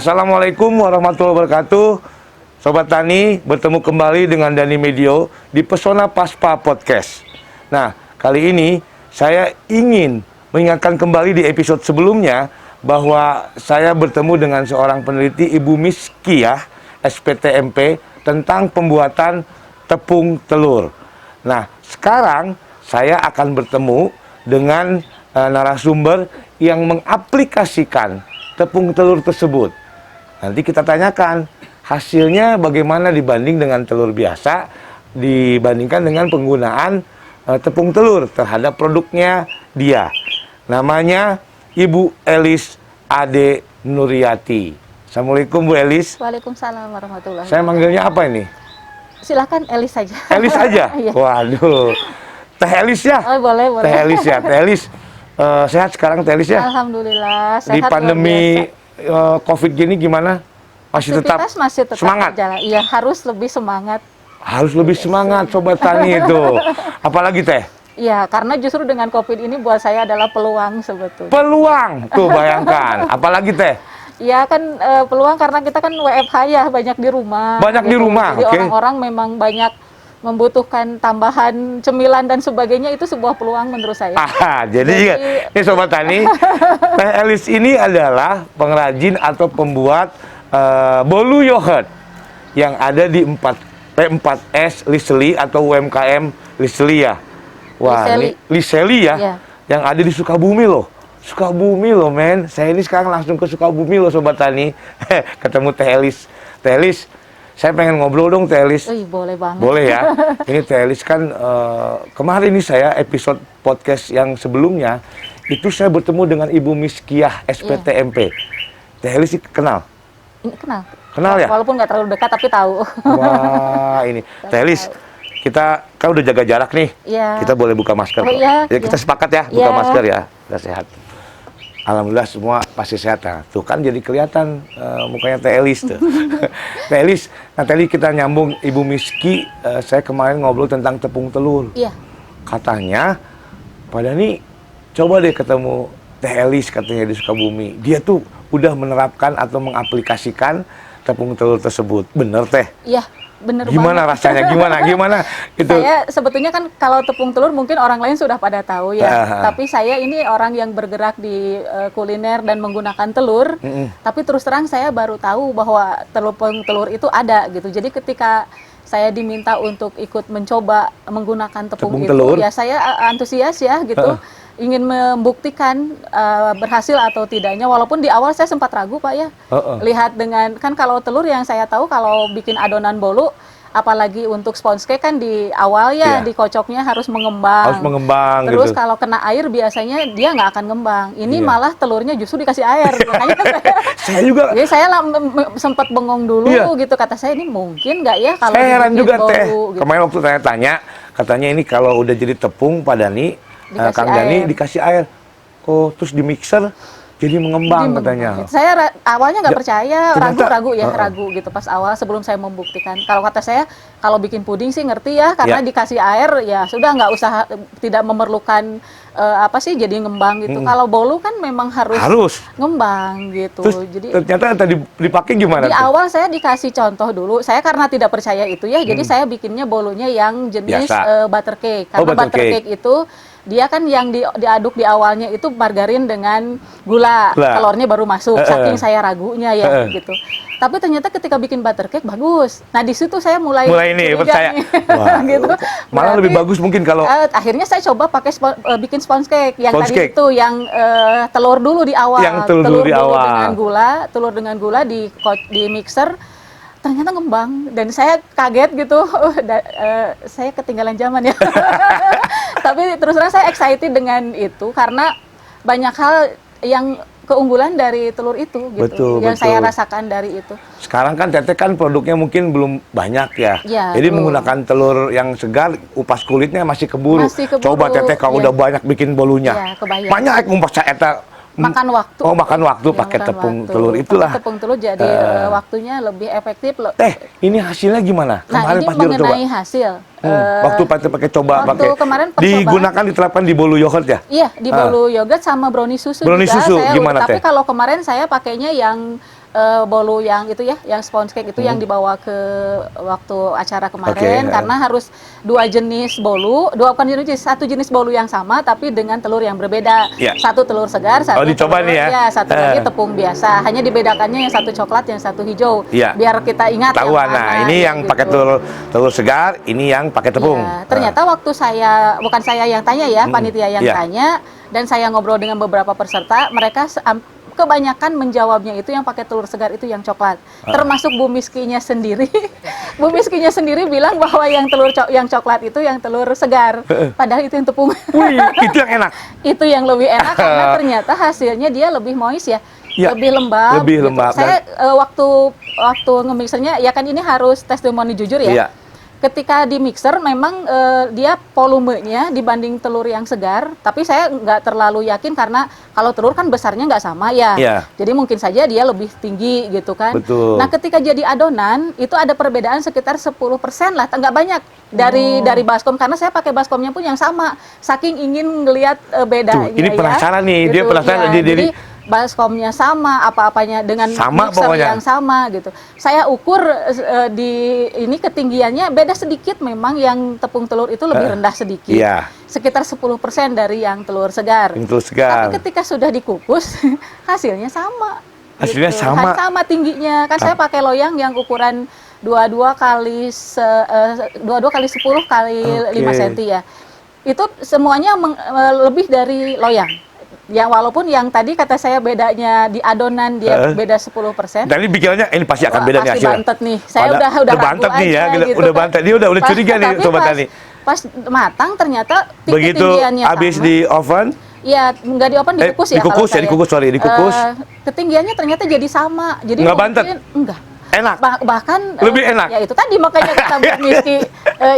Assalamualaikum warahmatullahi wabarakatuh. Sobat Tani, bertemu kembali dengan Dani Medio di Pesona Paspa Podcast. Nah, kali ini saya ingin mengingatkan kembali di episode sebelumnya bahwa saya bertemu dengan seorang peneliti, Ibu Miskiah, SPTMP, tentang pembuatan tepung telur. Nah, sekarang saya akan bertemu dengan narasumber yang mengaplikasikan tepung telur tersebut. Nanti kita tanyakan hasilnya bagaimana dibanding dengan telur biasa, dibandingkan dengan penggunaan tepung telur terhadap produknya dia. Namanya Ibu Elis Ade Nuryati. Assalamualaikum Bu Elis. Waalaikumsalam warahmatullahi wabarakatuh. Saya manggilnya apa ini? Silakan Elis saja. Elis aja? Iya. Waduh. Teh Elis ya? Oh, boleh. Teh Elis ya. Teh Elis, sehat sekarang Teh Elis ya? Alhamdulillah sehat. Di pandemi COVID gini gimana? Masih tetap semangat? Berjalan. Iya, harus lebih semangat. Harus lebih semangat Sobat Tani itu. Apalagi Teh? Iya, karena justru dengan COVID ini buat saya adalah peluang sebetulnya. Peluang? Tuh bayangkan. Apalagi Teh? Iya kan peluang karena kita kan WFH ya, banyak di rumah. Banyak gitu. di rumah, Jadi oke. orang-orang memang banyak membutuhkan tambahan cemilan dan sebagainya, itu sebuah peluang menurut saya. Jadi ini Sobat Tani, Teh Elis ini adalah pengrajin atau pembuat bolu yogurt yang ada di P4S Liseli atau UMKM Liseli ya. Wah, Liseli. ini Liseli ya, Iya. yang ada di Sukabumi loh. Sukabumi loh men, saya ini sekarang langsung ke Sukabumi loh Sobat Tani. Ketemu Teh Elis. Teh Elis, saya pengen ngobrol dong Teh Elis. Boleh banget. Boleh ya. Ini Teh Elis kan kemarin ini saya episode podcast yang sebelumnya itu saya bertemu dengan Ibu Miskiah SPTMP. Teh Elis kenal? Ini kenal. Kenal ya? Walaupun nggak terlalu dekat tapi tahu. Wah, ini Teh Elis, kita kan udah jaga jarak nih. Iya. Kita boleh buka masker. Oh, iya, Ya, kita iya. sepakat ya, buka Iya. masker ya. Udah sehat. Alhamdulillah semua pasti sehat ya. Tuh kan jadi kelihatan mukanya Teh Elis tuh. Teh Elis, nah tadi kita nyambung Ibu Miski, saya kemarin ngobrol tentang tepung telur. Iya. Katanya, pada nih coba deh ketemu Teh Elis katanya di Sukabumi. Dia tuh udah menerapkan atau mengaplikasikan tepung telur tersebut. Bener Teh? Iya, bener Gimana banget. rasanya? Gimana? Itu. Saya sebetulnya kan kalau tepung telur mungkin orang lain sudah pada tahu ya. Tapi saya ini orang yang bergerak di kuliner dan menggunakan telur. Tapi terus terang saya baru tahu bahwa tepung telur itu ada gitu. Jadi ketika saya diminta untuk ikut mencoba menggunakan tepung itu, telur. ya saya antusias ya gitu. Ingin membuktikan berhasil atau tidaknya, walaupun di awal saya sempat ragu Pak ya. Lihat dengan, kan kalau telur yang saya tahu kalau bikin adonan bolu, apalagi untuk sponge cake kan di awal ya, dikocoknya harus mengembang. Harus mengembang Terus gitu. kalau kena air biasanya dia nggak akan ngembang. Ini malah telurnya justru dikasih air. Makanya Saya juga. jadi saya sempat bengong dulu gitu, kata saya ini mungkin nggak ya kalau Saya heran dibikin juga bolu, Teh. gitu. Kemarin waktu tanya-tanya, katanya ini kalau udah jadi tepung Pak Dani, Dikasih Kang Dani air. dikasih air. Oh, terus di mixer jadi mengembang katanya. Saya awalnya nggak percaya, ternyata- ragu gitu pas awal sebelum saya membuktikan. Kalau kata saya, kalau bikin puding sih ngerti ya, karena dikasih air ya sudah, nggak usah, tidak memerlukan jadi ngembang gitu. Kalau bolu kan memang harus ngembang gitu. Terus Jadi ternyata tadi dipakai gimana di tuh? awal saya dikasih contoh dulu. Saya karena tidak percaya itu ya, jadi saya bikinnya bolunya yang jenis Biasa. butter cake. Karena butter butter cake itu dia kan yang diaduk di awalnya itu margarin dengan gula. Telurnya baru masuk, saking saya ragunya ya gitu. Tapi ternyata ketika bikin butter cake bagus. Nah di situ saya mulai ini curiga percaya. nih. Wah, Gitu. malah lebih bagus mungkin kalau akhirnya saya coba pakai bikin sponge cake yang Sponge tadi cake. itu yang telur dulu di awal. Yang telur dulu di awal. Telur dengan gula di mixer. Ternyata ngembang dan saya kaget gitu. Saya ketinggalan zaman ya. Tapi terus terang saya excited dengan itu karena banyak hal yang keunggulan dari telur itu gitu. Yang saya rasakan dari itu. Sekarang kan Teteh kan produknya mungkin belum banyak ya. Jadi menggunakan telur yang segar, upas kulitnya masih keburu. Coba Teteh kalau udah banyak bikin bolunya. Kebayang. Banyak ngupas eta. Makan waktu. Oh, makan waktu pakai tepung telur itulah. Tepung telur jadi waktunya lebih efektif. Ini hasilnya gimana? Nah, ini mengenai hasil. Waktu pakai coba pakai. Kemarin digunakan diterapkan di bolu yogurt ya? Iya, di bolu yogurt sama brownie susu. Brownie juga. susu gimana Tapi Teh? kalau kemarin saya pakainya yang bolu yang itu ya, yang sponge cake itu yang dibawa ke waktu acara kemarin, Oke, karena harus 2 jenis bolu, bukan jenis, 1 jenis bolu yang sama tapi dengan telur yang berbeda. Ya. 1 telur segar, 1 dicoba telur, nih ya? satu lagi tepung biasa. Hanya dibedakannya yang 1 coklat, yang 1 hijau. Ya. Biar kita ingat Tahuan. yang mana, Nah, ini yang gitu. pakai telur segar, ini yang pakai tepung. Ya, ternyata waktu saya, bukan saya yang tanya ya, panitia yang Iya. tanya, dan saya ngobrol dengan beberapa peserta, mereka kebanyakan menjawabnya itu yang pakai telur segar itu yang coklat. Termasuk Bu Miskinya sendiri. Bu Miskinya sendiri bilang bahwa yang yang coklat itu yang telur segar. Padahal itu yang tepung. Wih, itu yang enak. Itu yang lebih enak karena ternyata hasilnya dia lebih moist ya. Ya, Lebih lembab. lebih lembab. Saya waktu nge-mixernya, ya kan ini harus testimoni jujur ya. Iya. Ketika di mixer memang dia volumenya dibanding telur yang segar, tapi saya nggak terlalu yakin karena kalau telur kan besarnya nggak sama ya. Iya. Jadi mungkin saja dia lebih tinggi gitu kan. Betul. Nah, ketika jadi adonan itu ada perbedaan sekitar 10% lah, nggak banyak dari baskom, karena saya pakai baskomnya pun yang sama. Saking ingin ngelihat bedanya. Tuh, ini penasaran nih, dia Gitu, penasaran ya. jadi baskomnya sama, apa-apanya dengan sama mixer pokoknya. yang sama gitu. Saya ukur di ini ketinggiannya beda sedikit, memang yang tepung telur itu lebih rendah sedikit. Iya. Sekitar 10% dari yang telur segar. Yang telur segar. Tapi ketika sudah dikukus hasilnya sama. Hasilnya gitu. sama. Sama tingginya. Kan saya pakai loyang yang ukuran 22 kali 10 kali 5 cm ya. Itu semuanya lebih dari loyang. Ya, walaupun yang tadi kata saya bedanya di adonan dia beda 10%. Dan ini bikinannya ini pasti akan Wah, beda nih pasti hasilnya. bantet nih. Saya udah ragu bantet nih ya, aja gitu udah kan. bantet. Dia udah curiga nih Tapi sobat pas- Tani. Pas matang ternyata Begitu ketinggiannya habis sama. di oven, Iya, nggak di oven, dikukus ya. dikukus kalau ya, saya. dikukus, sorry, dikukus. Ketinggiannya ternyata jadi sama. Jadi Nggak bantet? Enggak. enak. Bahkan Lebih enak. Ya itu tadi makanya kata Bu Miski,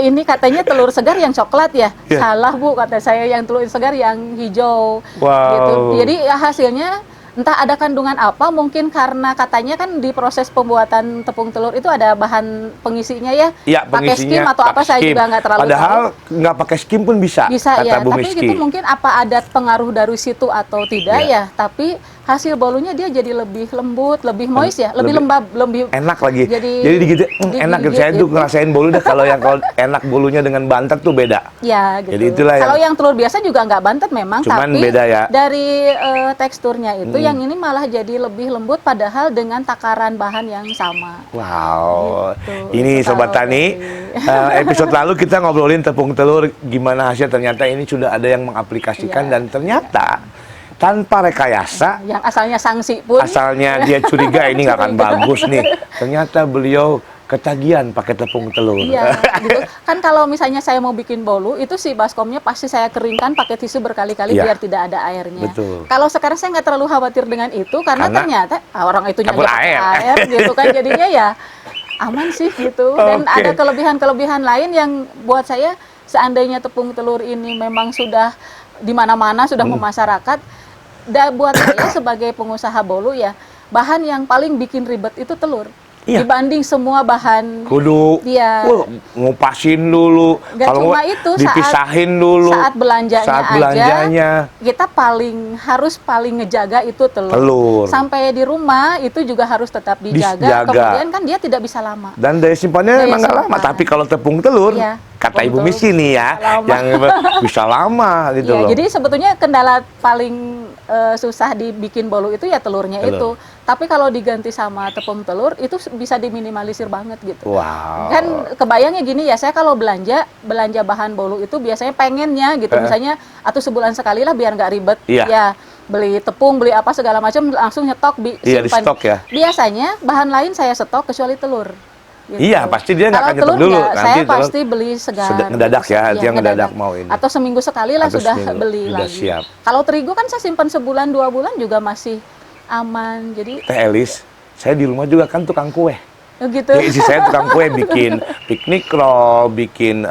ini katanya telur segar yang coklat ya. Iya. Salah Bu, kata saya, yang telur segar yang hijau. Wow. Gitu. Jadi ya hasilnya entah ada kandungan apa, mungkin karena katanya kan di proses pembuatan tepung telur itu ada bahan pengisinya ya. Iya, Pakai skim pengisinya atau apa pakai saya skim. juga nggak terlalu Padahal tahu. nggak pakai skim pun bisa, Bisa kata ya, Bu tapi Miski. itu mungkin apa ada pengaruh dari situ atau tidak Iya. ya. Tapi hasil bolunya dia jadi lebih lembut, lebih moist ya, lebih lembab, lebih enak lagi. Jadi digigit, enak gitu. Saya tuh ngerasain bolu deh kalau yang kalau enak bolunya dengan bantet tuh beda. ya gitu. Jadi itulah Kalau yang telur biasa juga nggak bantet memang, Cuman tapi beda ya. dari teksturnya itu yang ini malah jadi lebih lembut padahal dengan takaran bahan yang sama. Wow, Gitu. ini Itu Sobat kalau Tani, dari- episode lalu kita ngobrolin tepung telur, gimana hasil, ternyata ini sudah ada yang mengaplikasikan Iya. dan ternyata tanpa rekayasa, Yang asalnya sanksi pun. asalnya dia curiga ini nggak akan bagus nih, ternyata beliau ketagihan pakai tepung telur. Iya, gitu. Kan kalau misalnya saya mau bikin bolu, itu si baskomnya pasti saya keringkan pakai tisu berkali-kali Iya. biar tidak ada airnya. Betul. Kalau sekarang saya nggak terlalu khawatir dengan itu karena ternyata orang itu campur pakai air. air gitu kan, jadinya ya aman sih gitu. Dan Oke. ada kelebihan-kelebihan lain yang buat saya, seandainya tepung telur ini memang sudah di mana-mana, sudah memasyarakat, buat saya sebagai pengusaha bolu ya, bahan yang paling bikin ribet itu telur. Iya. Dibanding semua bahan. Kudu Iya. ngupasin dulu, Nggak kalau cuma nggak, itu, dipisahin dulu saat belanjanya saat aja, belanjanya. kita harus paling ngejaga itu telur. Telur. Sampai di rumah itu juga harus tetap dijaga. Dijaga. Kemudian kan dia tidak bisa lama. Dan daya simpannya Daya emang nggak lama, simpan. tapi kalau tepung telur, Iya, kata tepung Ibu telur Miski nih ya, bisa lama. yang bisa lama gitu Ya, loh. jadi sebetulnya kendala paling susah dibikin bolu itu ya telurnya Telur. itu. Tapi kalau diganti sama tepung telur itu bisa diminimalisir banget gitu. Wow. Kan kebayangnya gini ya, saya kalau belanja bahan bolu itu biasanya pengennya gitu, misalnya atau sebulan sekali lah biar nggak ribet. Iya. Ya, beli tepung, beli apa segala macam langsung nyetok, Iya, di stok ya. Biasanya bahan lain saya stok kecuali telur. Gitu. Iya, pasti dia nggak Kalau akan nyetok telur dulu. nggak, Nanti saya telur pasti beli segar. ngedadak ya, Iya, dia ngedadak mau ini. Atau seminggu sekali lah Atau sudah seminggu, beli udah lagi. siap. Kalau terigu kan saya simpan sebulan 2 bulan juga masih aman. Jadi Teh Elis, saya di rumah juga kan tukang kue. gitu. Ya, istri saya tukang kue, bikin piknik roll, bikin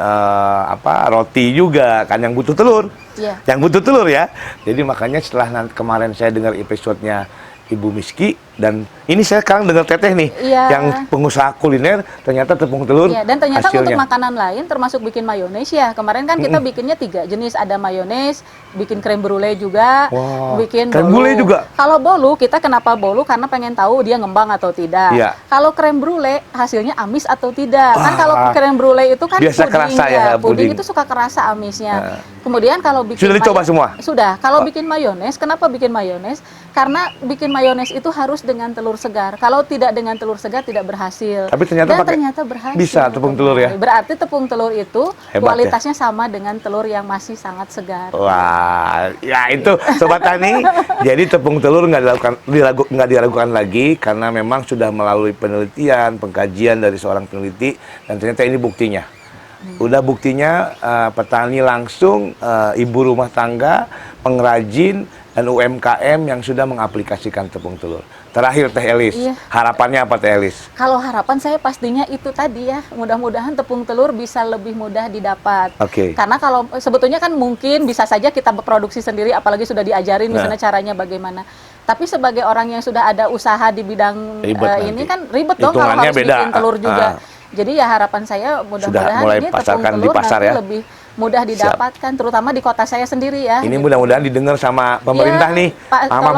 roti juga kan, yang butuh telur. Iya. Yang butuh telur ya. Jadi makanya setelah kemarin saya dengar episodenya Ibu Miski, Dan ini saya sekarang dengar Teteh nih, Iya. yang pengusaha kuliner, ternyata tepung telur Iya, dan ternyata hasilnya. untuk makanan lain termasuk bikin mayones ya. Kemarin kan kita bikinnya 3 jenis, ada mayones, bikin krem brulee juga, Wah, bikin krem bolu. brulee juga? Kalau bolu, kita kenapa bolu? Karena pengen tahu dia ngembang atau tidak. Iya. Kalau krem brulee hasilnya amis atau tidak. Kan Wah, kalau krem brulee itu kan biasa puding kerasa ya, puding puding. itu suka kerasa amisnya. Kemudian kalau bikin Sudah dicoba semua? Sudah. Kalau bikin mayones, kenapa bikin mayones? Karena bikin mayones itu harus dengan telur segar. Kalau tidak dengan telur segar tidak berhasil. Tapi ternyata Dan pakai- ternyata berhasil. bisa tepung telur ya? Berarti tepung telur itu Hebat kualitasnya sama dengan telur yang masih sangat segar. Wah, ya itu Sobat Tani. Jadi tepung telur nggak diragukan lagi karena memang sudah melalui penelitian, pengkajian dari seorang peneliti, dan ternyata ini buktinya. Udah buktinya petani langsung, ibu rumah tangga, pengrajin, dan UMKM yang sudah mengaplikasikan tepung telur. Terakhir Teh Elis, Iya. harapannya apa Teh Elis? Kalau harapan saya pastinya itu tadi ya, mudah-mudahan tepung telur bisa lebih mudah didapat. Oke. Karena kalau sebetulnya kan mungkin bisa saja kita produksi sendiri, apalagi sudah diajarin misalnya caranya bagaimana. Tapi sebagai orang yang sudah ada usaha di bidang Ribet ini nanti. kan ribet dong kalau Hitungannya harus beda. bikin telur juga. Ah. Jadi ya harapan saya mudah-mudahan mulai ini tepung pasarkan di telur pasar nanti ya. lebih mudah didapatkan, terutama di kota saya sendiri ya. Ini mudah-mudahan didengar sama pemerintah Iya, nih, Pak, sama tolong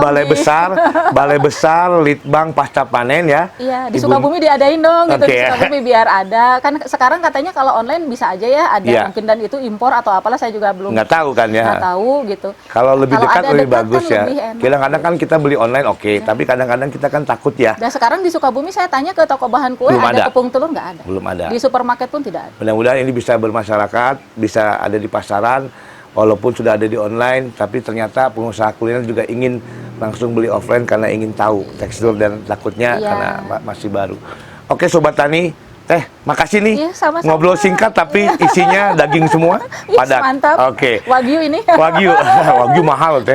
Balai Besar, Litbang Pasca Panen ya. Iya, di Ibu- Sukabumi diadain dong gitu, Oke. di Sukabumi biar ada. Kan sekarang katanya kalau online bisa aja ya, ada Iya. mungkin, dan itu impor atau apalah saya juga belum Nggak tahu kan ya. nggak tahu gitu. Kalau lebih dekat ada lebih dekat bagus kan ya. lebih enak. Kadang-kadang kan kita beli online oke, tapi kadang-kadang kita kan takut ya. Dan sekarang di Sukabumi saya tanya ke toko bahan kue, Belum ada ada. tepung telur nggak ada. Belum ada. Di supermarket pun tidak ada. Mudah-mudahan ini bisa bermasyarakat, bisa ada di pasaran, walaupun sudah ada di online, tapi ternyata pengusaha kuliner juga ingin langsung beli offline karena ingin tahu tekstur dan takutnya Iya. karena masih baru. Oke Sobat Tani, Teh, makasih nih. Iya, sama-sama. Ngobrol singkat tapi isinya daging semua, Ih, padat. mantap. Oke. Wagyu ini. Wagyu, Wagyu mahal Teh.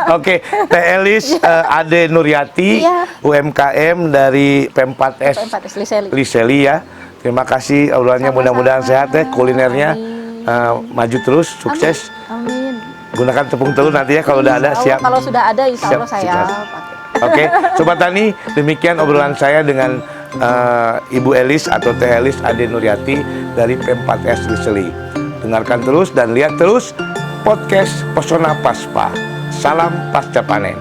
Oke, Teh Elis Ade Nuryati, Iya. UMKM dari P4S P4S Liseli. Liseli ya. Terima kasih obrolannya, Sama-sama. mudah-mudahan sehat Teh, kulinernya maju terus, sukses. Amin. Gunakan tepung telur nanti ya kalau udah ada, Insya Allah, siap. Kalau sudah ada, insya Allah Siap, saya siap. pakai. Oke, Sobat Tani, demikian obrolan saya dengan Ibu Elis atau Teh Elis Ade Nuryati dari P4S Liseli. Dengarkan terus dan lihat terus podcast Pesona Paspa. Salam Pasca Panen.